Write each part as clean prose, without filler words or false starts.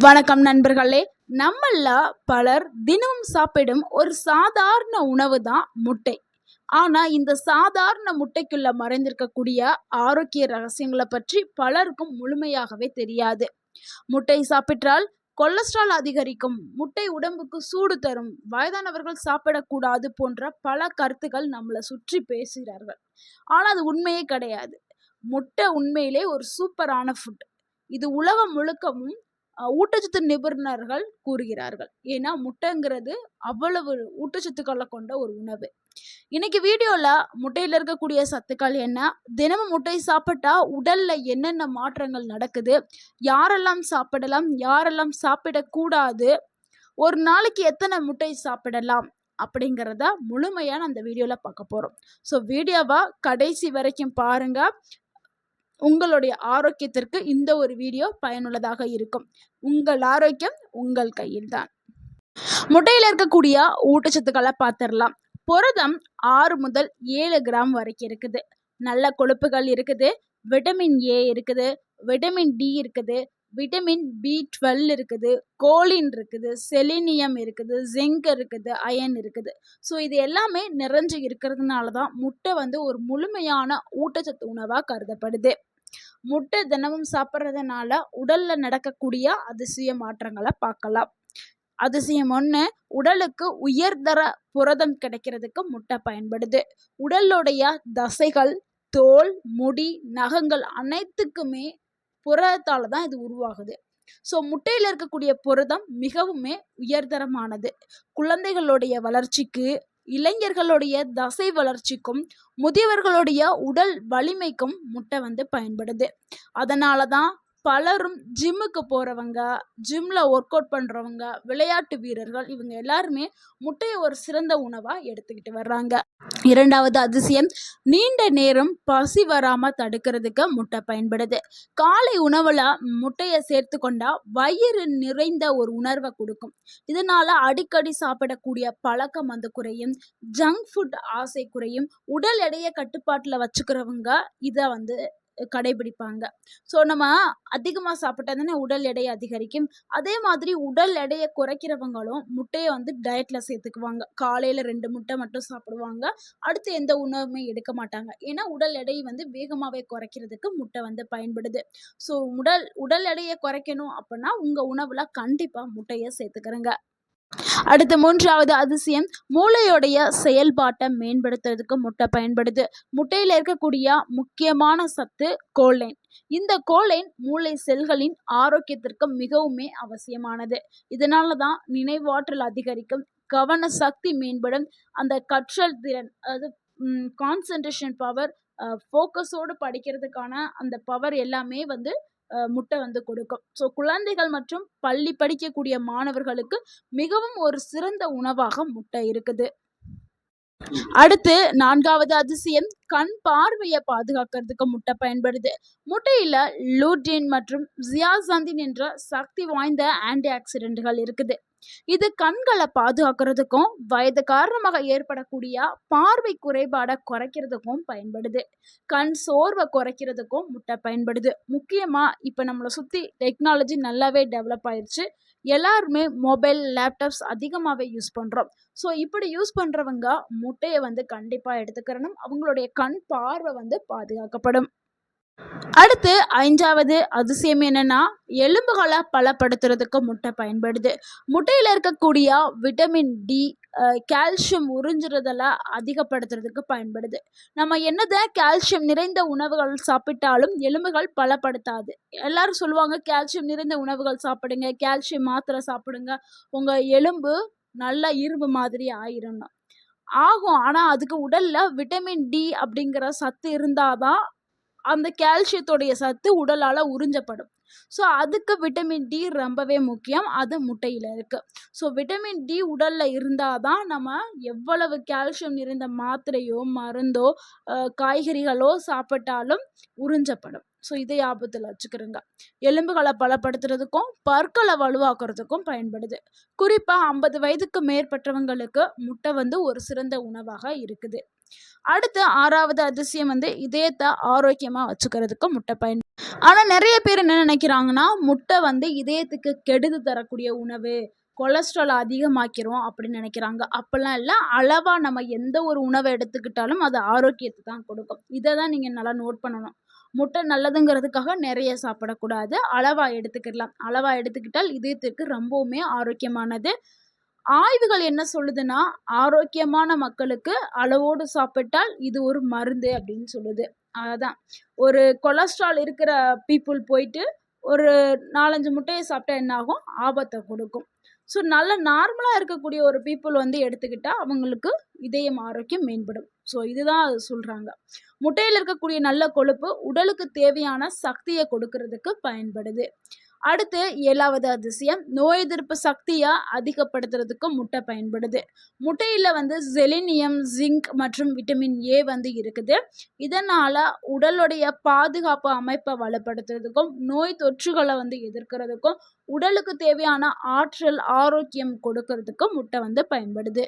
வணக்கம் நண்பர்களே. நம்மள பலர் தினமும் சாப்பிடும் ஒரு சாதாரண உணவு தான் முட்டை. ஆனா இந்த சாதாரண முட்டைக்குள்ள மறைந்திருக்கக்கூடிய ஆரோக்கிய ரகசியங்களை பற்றி பலருக்கும் முழுமையாகவே தெரியாது. முட்டை சாப்பிட்டால் கொலஸ்ட்ரால் அதிகரிக்கும், முட்டை உடம்புக்கு சூடு தரும், வயதானவர்கள் சாப்பிடக்கூடாது போன்ற பல கருத்துக்கள் நம்மளை சுற்றி பேசுகிறார்கள். ஆனா அது உண்மையே கிடையாது. முட்டை உண்மையிலே ஒரு சூப்பரான ஃபுட். இது உலகம் முழுக்கவும் ஊட்டச்சத்து நிபுணர்கள் கூறுகிறார்கள். ஏன்னா முட்டைங்கிறது அவ்வளவு ஊட்டச்சத்துக்களை கொண்ட ஒரு உணவு. இன்னைக்கு வீடியோல முட்டையில இருக்கக்கூடிய சத்துக்கள் என்ன, தினமும் முட்டை சாப்பிட்டா உடல்ல என்னென்ன மாற்றங்கள் நடக்குது, யாரெல்லாம் சாப்பிடலாம், யாரெல்லாம் சாப்பிடக்கூடாது, ஒரு நாளைக்கு எத்தனை முட்டை சாப்பிடலாம் அப்படிங்கிறத முழுமையான அந்த வீடியோல பார்க்க போறோம். ஸோ வீடியோவை கடைசி வரைக்கும் பாருங்க. உங்களுடைய ஆரோக்கியத்திற்கு இந்த ஒரு வீடியோ பயனுள்ளதாக இருக்கும். உங்கள் ஆரோக்கியம் உங்கள் கையில் தான். முட்டையில் இருக்கக்கூடிய ஊட்டச்சத்துக்களை பார்த்துடலாம். புரதம் 6 முதல் 7 கிராம் வரைக்கும் இருக்குது. நல்ல கொழுப்புகள் இருக்குது, விட்டமின் ஏ இருக்குது, விட்டமின் டி இருக்குது, விட்டமின் B12 இருக்குது, கோலின் இருக்குது, செலினியம் இருக்குது, ஜிங்க் இருக்குது, அயன் இருக்குது. ஸோ இது எல்லாமே நிறைஞ்சு இருக்கிறதுனால தான் முட்டை ஒரு முழுமையான ஊட்டச்சத்து உணவாக கருதப்படுது. முட்டை தினமும் சாப்பிட்றதுனால உடல்ல நடக்கக்கூடிய அதிசய மாற்றங்களை பார்க்கலாம். அதிசயம் 1, உடலுக்கு உயர்தர புரதம் கிடைக்கிறதுக்கு முட்டை பயன்படுது. உடலுடைய தசைகள், தோல், முடி, நகங்கள் அனைத்துக்குமே புரதத்தால தான் இது உருவாகுது. ஸோ முட்டையில் இருக்கக்கூடிய புரதம் மிகவுமே உயர்தரமானது. குழந்தைகளுடைய வளர்ச்சிக்கு, இளைஞர்களுடைய தசை வளர்ச்சிக்கும், முதியவர்களுடைய உடல் வலிமைக்கும் முட்டை பயன்படுது. அதனால தான் பலரும் ஜிம்முக்கு போகிறவங்க, ஜிம்மில் ஒர்க் அவுட் பண்ணுறவங்க, விளையாட்டு வீரர்கள் இவங்க எல்லாருமே முட்டையை ஒரு சிறந்த உணவாக எடுத்துக்கிட்டு வர்றாங்க. 2வது அதிசயம், நீண்ட நேரம் பசி வராமல் தடுக்கிறதுக்கு முட்டை பயன்படுது. காலை உணவில் முட்டையை சேர்த்து கொண்டா வயிறு நிறைந்த ஒரு உணர்வை கொடுக்கும். இதனால அடிக்கடி சாப்பிடக்கூடிய பழக்கம் குறையும், ஜங்க் ஃபுட் ஆசை குறையும். உடல் எடையை கட்டுப்பாட்டில் வச்சுக்கிறவங்க இதை கடைபிடிப்பாங்க. ஸோ நம்ம அதிகமாக சாப்பிட்டா தானே உடல் எடை அதிகரிக்கும். அதே மாதிரி உடல் எடையை குறைக்கிறவங்களும் முட்டையை டயட்டில் சேர்த்துக்குவாங்க. காலையில் 2 முட்டை மட்டும் சாப்பிடுவாங்க, அடுத்து எந்த உணவுமே எடுக்க மாட்டாங்க. ஏன்னா உடல் எடை வேகமாகவே குறைக்கிறதுக்கு முட்டை பயன்படுது. ஸோ உடல் எடையை குறைக்கணும் அப்படின்னா உங்கள் உணவில் கண்டிப்பாக முட்டையை சேர்த்துக்கிறங்க. அடுத்து 3வது அதிசயம், மூளையோடைய செயல்பாட்டை மேம்படுத்துறதுக்கு முட்டை பயன்படுது. முட்டையில் இருக்கக்கூடிய முக்கியமான சத்து கோலைன். இந்த கோலைன் மூளை செல்களின் ஆரோக்கியத்திற்கு மிகவுமே அவசியமானது. இதனால தான் நினைவாற்றல் அதிகரிக்கும், கவன சக்தி மேம்படும், அந்த கற்றல் திறன், அதாவது கான்சன்ட்ரேஷன் பவர், ஃபோக்கஸோடு படிக்கிறதுக்கான அந்த பவர் எல்லாமே முட்டை கொடுக்கும். ஸோ குழந்தைகள் மற்றும் பள்ளி படிக்கக்கூடிய மாணவர்களுக்கு மிகவும் ஒரு சிறந்த உணவாக முட்டை இருக்குது. அடுத்து 4வது அதிசயம், கண் பார்வையை பாதுகாக்கிறதுக்கு முட்டை பயன்படுது. முட்டையில லூட்டின் மற்றும் ஜியாசந்தின் என்ற சக்தி வாய்ந்த ஆன்டி ஆக்சிடென்ட்கள் இருக்குது. இது கண்களை பாதுகாக்கிறதுக்கும் வயது காரணமாக ஏற்படக்கூடிய பார்வை குறைபாடை குறைக்கிறதுக்கும் பயன்படுது. கண் சோர்வை குறைக்கிறதுக்கும் முட்டை பயன்படுது. முக்கியமா இப்ப நம்மளை சுத்தி டெக்னாலஜி நல்லாவே டெவலப் ஆயிடுச்சு. எல்லாருமே மொபைல், லேப்டாப்ஸ் அதிகமாகவே யூஸ் பண்ணுறோம். ஸோ இப்படி யூஸ் பண்ணுறவங்க முட்டையை கண்டிப்பாக எடுத்துக்கிறணும். அவங்களுடைய கண் பார்வை பாதுகாக்கப்படும். அடுத்து 5வது அதிசயம் என்னன்னா, எலும்புகளை பலப்படுத்துறதுக்கு முட்டை பயன்படுது. முட்டையில் இருக்கக்கூடிய விட்டமின் டி, கால்சியம் உறிஞ்சுறதில் அதிகப்படுத்துறதுக்கு பயன்படுது. நம்ம என்னதான் கால்சியம் நிறைந்த உணவுகள் சாப்பிட்டாலும் எலும்புகள் பலப்படுத்தாது. எல்லாரும் சொல்லுவாங்க கால்சியம் நிறைந்த உணவுகள் சாப்பிடுங்க, கால்சியம் மாத்திரை சாப்பிடுங்க, உங்கள் எலும்பு நல்லா இரும்பு மாதிரி ஆயிரும் ஆகும். ஆனால் அதுக்கு உடலில் விட்டமின் டி அப்படிங்கிற சத்து இருந்தாதான் அந்த கால்சியத்தோடைய சத்து உடலால் உறிஞ்சப்படும். ஸோ அதுக்கு விட்டமின் டி ரொம்பவே முக்கியம். அது முட்டையில் இருக்குது. ஸோ விட்டமின் டி உடலில் இருந்தால் தான் நம்ம எவ்வளவு கால்சியம் நிறைந்த மாத்திரையோ மருந்தோ காய்கறிகளோ சாப்பிட்டாலும் உறிஞ்சப்படும். ஸோ இதை ஆபத்தில் வச்சுக்கிறோங்க. எலும்புகளை பலப்படுத்துறதுக்கும் பற்களை வலுவாக்குறதுக்கும் பயன்படுது. குறிப்பாக 50 வயதுக்கு மேற்பட்டவங்களுக்கு முட்டை ஒரு சிறந்த உணவாக இருக்குது. அடுத்து 6வது அதிசயம் வந்து இதயத்தை ஆரோக்கியமாக வச்சுக்கிறதுக்கு முட்டை ஆனால் நிறைய பேர் என்ன நினைக்கிறாங்கன்னா, முட்டை வந்து இதயத்துக்கு கெடுதி தரக்கூடிய உணவு, கொலஸ்ட்ரால் அதிகமாக்கிரும் அப்படின்னு நினைக்கிறாங்க. அப்படிலாம் இல்லை. அளவாக நம்ம எந்த ஒரு உணவை எடுத்துக்கிட்டாலும் அது ஆரோக்கியத்தை தான் கொடுக்கும். இதை தான் நீங்கள் நல்லா நோட் பண்ணணும். முட்டை நல்லதுங்கிறதுக்காக நிறைய சாப்பிடக்கூடாது. அளவாக எடுத்துக்கிடலாம். அளவாக எடுத்துக்கிட்டால் இதயத்திற்கு ரொம்பவுமே ஆரோக்கியமானது. ஆய்வுகள் என்ன சொல்லுதுன்னா, ஆரோக்கியமான மக்களுக்கு அளவோடு சாப்பிட்டால் இது ஒரு மருந்து அப்படின்னு சொல்லுது. அதான் ஒரு கொலஸ்ட்ரால் இருக்கிற பீப்புள் போயிட்டு ஒரு 4, 5 முட்டையை சாப்பிட்டா என்ன ஆகும்? ஆபத்தை கொடுக்கும். ஸோ நல்ல நார்மலாக இருக்கக்கூடிய ஒரு பீப்புள் வந்து எடுத்துக்கிட்டால் அவங்களுக்கு இதயம் ஆரோக்கியம் மேம்படும். ஸோ இதுதான் சொல்கிறாங்க. முட்டையில் இருக்கக்கூடிய நல்ல கொழுப்பு உடலுக்கு தேவையான சக்தியை கொடுக்கறதுக்கு பயன்படுது. அடுத்து 7வது அதிசயம், நோய் எதிர்ப்பு சக்தியை அதிகப்படுத்துறதுக்கு முட்டை பயன்படுது. முட்டையில் வந்து செலினியம், ஜிங்க் மற்றும் விட்டமின் ஏ வந்து இருக்குது. இதனால் உடலுடைய பாதுகாப்பு அமைப்பை வலுப்படுத்துறதுக்கும் நோய் தொற்றுகளை வந்து எதிர்க்கிறதுக்கும் உடலுக்கு தேவையான ஆற்றல் ஆரோக்கியம் கொடுக்கறதுக்கும் முட்டை வந்து பயன்படுது.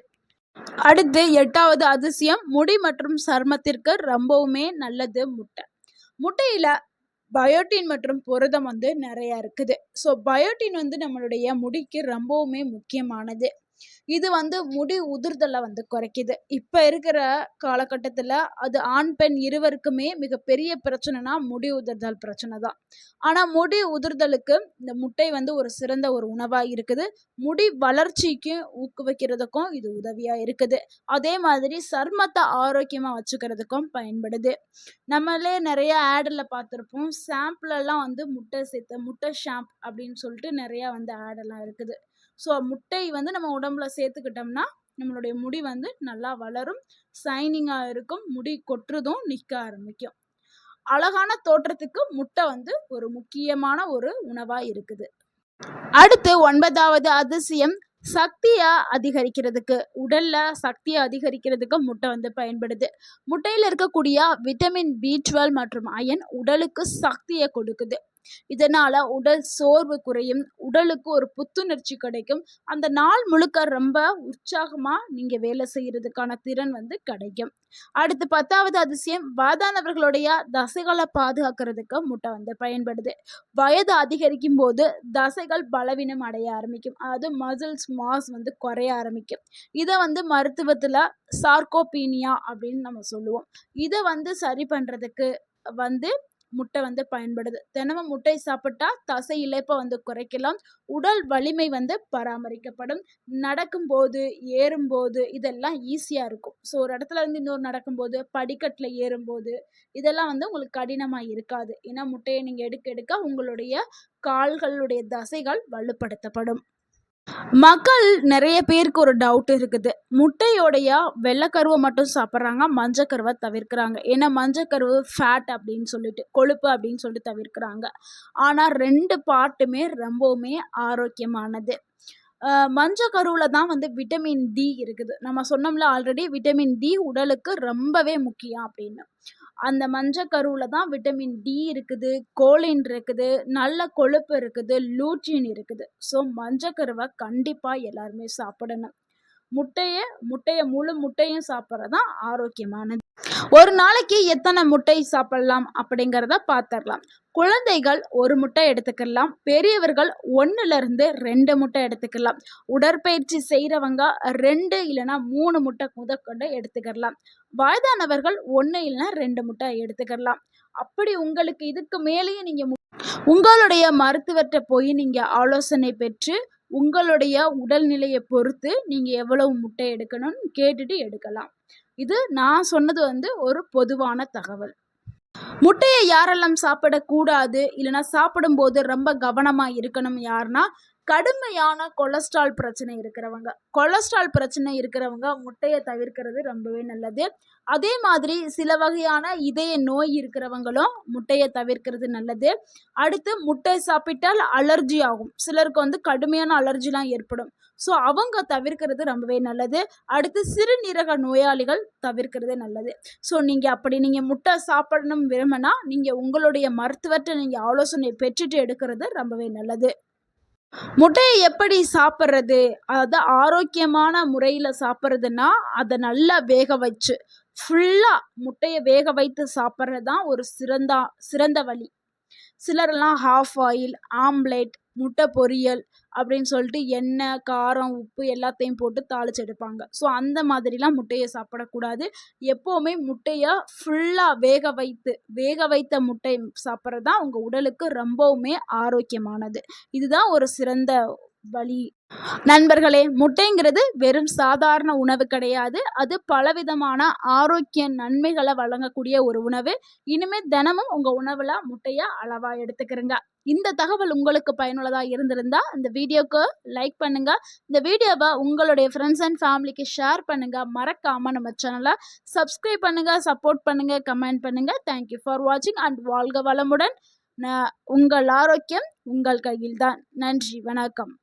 அடுத்து 8வது அதிசயம், முடி மற்றும் சருமத்திற்கு ரொம்பவுமே நல்லது முட்டை. முட்டையில் பயோட்டின் மற்றும் புரதம் வந்து நிறையா இருக்குது. ஸோ பயோட்டின் வந்து நம்மளுடைய முடிக்கு ரொம்பவுமே முக்கியமானது. இது வந்து முடி உதிர்தலை வந்து குறைக்குது. இப்போ இருக்கிற காலகட்டத்தில் அது ஆண் பெண் இருவருக்குமே மிகப்பெரிய பிரச்சனைனா முடி உதிர்தல் பிரச்சனை தான். ஆனால் முடி உதிர்தலுக்கு இந்த முட்டை வந்து ஒரு சிறந்த ஒரு உணவாக இருக்குது. முடி வளர்ச்சிக்கு ஊக்குவிக்கிறதுக்கும் இது உதவியாக இருக்குது. அதே மாதிரி சருமத்தை ஆரோக்கியமாக வச்சுக்கிறதுக்கும் பயன்படுது. நம்மளே நிறைய ஆடில் பார்த்துருப்போம். ஷாம்புலலாம் வந்து முட்டை சேர்த்து முட்டை ஷாம்பு அப்படின்னு சொல்லிட்டு நிறையா வந்து ஆடெல்லாம் இருக்குது. ஸோ முட்டை வந்து நம்ம உடம்புல சேர்த்துக்கிட்டோம்னா நம்மளுடைய முடி வந்து நல்லா வளரும், ஷைனிங்காக இருக்கும், முடி கொட்டுறதும் நிற்க ஆரம்பிக்கும். அழகான தோற்றத்துக்கு முட்டை வந்து ஒரு முக்கியமான ஒரு உணவாக இருக்குது. அடுத்து 9வது அதிசயம், சக்தியை அதிகரிக்கிறதுக்கு உடல்ல சக்தியை அதிகரிக்கிறதுக்கு முட்டை வந்து பயன்படுது. முட்டையில் இருக்கக்கூடிய விட்டமின் B12 மற்றும் அயன் உடலுக்கு சக்தியை கொடுக்குது. இதனால உடல் சோர்வு குறையும், உடலுக்கு ஒரு புத்துணர்ச்சி கிடைக்கும். அந்த நாள் முழுக்க ரொம்ப உற்சாகமா நீங்க வேலை செய்யறதுக்கான திறன் வந்து கிடைக்கும். அடுத்து 10வது அதிசயம், வயதானவர்களுடைய தசைகளை பாதுகாக்கிறதுக்கு முட்டை வந்து பயன்படுது. வயது அதிகரிக்கும் போது தசைகள் பலவீனம் அடைய ஆரம்பிக்கும். அதாவது மசில்ஸ் மாஸ் வந்து குறைய ஆரம்பிக்கும். இதை வந்து மருத்துவத்துல சார்கோபீனியா அப்படின்னு நம்ம சொல்லுவோம். இதை வந்து சரி பண்றதுக்கு வந்து முட்டை வந்து பயன்படுது. தினமும் முட்டை சாப்பிட்டா தசை இழைப்பை வந்து குறைக்கலாம், உடல் வலிமை வந்து பராமரிக்கப்படும், நடக்கும்போது ஏறும்போது இதெல்லாம் ஈஸியாக இருக்கும். ஸோ ஒரு இடத்துல இருந்து இன்னொரு நடக்கும்போது, படிக்கட்டில் ஏறும்போது இதெல்லாம் வந்து உங்களுக்கு கடினமாக இருக்காது. ஏன்னா முட்டையை நீங்கள் எடுக்க எடுக்க உங்களுடைய கால்களுடைய தசைகள் வலுப்படுத்தப்படும். மக்கள் நிறைய பேருக்கு ஒரு டவுட் இருக்குது. முட்டையோடைய வெள்ளைக்கருவை மட்டும் சாப்பிட்றாங்க, மஞ்சக்கருவை தவிர்க்கிறாங்க. ஏன்னா மஞ்சக்கருவு ஃபேட் அப்படின்னு சொல்லிட்டு, கொழுப்பு அப்படின்னு சொல்லிட்டு தவிர்க்கிறாங்க. ஆனால் 2 பார்ட்டுமே ரொம்பவுமே ஆரோக்கியமானது. மஞ்சக்கருவில் தான் வந்து விட்டமின் டி இருக்குது. நம்ம சொன்னோம்ல ஆல்ரெடி, விட்டமின் டி உடலுக்கு ரொம்பவே முக்கியம் அப்படின்னு. அந்த மஞ்சக்கருவில் தான் விட்டமின் டி இருக்குது, கோலின் இருக்குது, நல்ல கொழுப்பு இருக்குது, லூட்டின் இருக்குது. ஸோ மஞ்சக்கருவை கண்டிப்பாக எல்லாருமே சாப்பிடணும். முட்டையை முழு முட்டையும் சாப்பிட்றது தான் ஆரோக்கியமானது. ஒரு நாளைக்கு எத்தனை முட்டை சாப்பிடலாம் அப்படிங்கிறத பார்த்துடலாம். குழந்தைகள் 1 முட்டை எடுத்துக்கலாம், பெரியவர்கள் 1லேருந்து 2 முட்டை எடுத்துக்கலாம், உடற்பயிற்சி செய்கிறவங்க 2 இல்லைன்னா 3 முட்டை முதற்கொண்டு எடுத்துக்கலாம், வயதானவர்கள் 1 இல்லைன்னா 2 முட்டை எடுத்துக்கலாம். அப்படி உங்களுக்கு இதுக்கு மேலேயும் நீங்கள் உங்களுடைய மருத்துவர்கிட்ட போய் நீங்கள் ஆலோசனை பெற்று உங்களுடைய உடல்நிலையை பொறுத்து நீங்கள் எவ்வளவு முட்டை எடுக்கணும்னு கேட்டுட்டு எடுக்கலாம். இது நான் சொன்னது வந்து ஒரு பொதுவான தகவல். முட்டையை யாரெல்லாம் சாப்பிடக்கூடாது இல்லைன்னா சாப்பிடும்போது ரொம்ப கவனமாக இருக்கணும் யாருன்னா, கடுமையான கொலஸ்ட்ரால் பிரச்சனை இருக்கிறவங்க. கொலஸ்ட்ரால் பிரச்சனை இருக்கிறவங்க முட்டையை தவிர்க்கிறது ரொம்பவே நல்லது. அதே மாதிரி சில வகையான இதய நோய் இருக்கிறவங்களும் முட்டையை தவிர்க்கிறது நல்லது. அடுத்து முட்டை சாப்பிட்டால் அலர்ஜி ஆகும். சிலருக்கு வந்து கடுமையான அலர்ஜிலாம் ஏற்படும். ஸோ அவங்க தவிர்க்கிறது ரொம்பவே நல்லது. அடுத்து சிறுநீரக நோயாளிகள் தவிர்க்கிறது நல்லது. ஸோ நீங்கள் முட்டை சாப்பிடணும் விரும்பினா நீங்கள் உங்களுடைய மருத்துவர்கிட்ட நீங்கள் ஆலோசனை பெற்றுட்டு எடுக்கிறது ரொம்பவே நல்லது. முட்டையை எப்படி சாப்பிட்றது, அதாவது ஆரோக்கியமான முறையில் சாப்பிட்றதுன்னா அதை நல்லா வேக வச்சு ஃபுல்லாக முட்டையை வேக வைத்து சாப்பிட்றது தான் ஒரு சிறந்த வழி. சிலரெல்லாம் ஹாஃப் ஆயில், ஆம்லேட், முட்டை பொரியல் அப்படின்னு சொல்லிட்டு எண்ணெய், காரம், உப்பு எல்லாத்தையும் போட்டு தாளிச்சு எடுப்பாங்க. ஸோ அந்த மாதிரிலாம் முட்டையை சாப்பிடக்கூடாது. எப்போவுமே முட்டையை ஃபுல்லாக வேக வைத்த முட்டை சாப்பிட்றது தான் உங்கள் உடலுக்கு ரொம்பவுமே ஆரோக்கியமானது. இதுதான் ஒரு சிறந்த வழி. நண்பர்களே, முட்டைங்கிறது வெறும் சாதாரண உணவு கிடையாது. அது பலவிதமான ஆரோக்கிய நன்மைகளை வழங்கக்கூடிய ஒரு உணவு. இனிமே தினமும் உங்க உணவுல முட்டைய அளவா எடுத்துக்கிறங்க. இந்த தகவல் உங்களுக்கு பயனுள்ளதா இருந்திருந்தா இந்த வீடியோக்கு லைக் பண்ணுங்க. இந்த வீடியோவை உங்களுடைய ஃப்ரெண்ட்ஸ் அண்ட் ஃபேமிலிக்கு ஷேர் பண்ணுங்க. மறக்காம நம்ம சேனலை சப்ஸ்கிரைப் பண்ணுங்க, சப்போர்ட் பண்ணுங்க, கமெண்ட் பண்ணுங்க. தேங்க்யூ ஃபார் வாட்சிங் அண்ட் வாழ்க வளமுடன். உங்கள் ஆரோக்கியம் உங்கள் கையில்தான். நன்றி, வணக்கம்.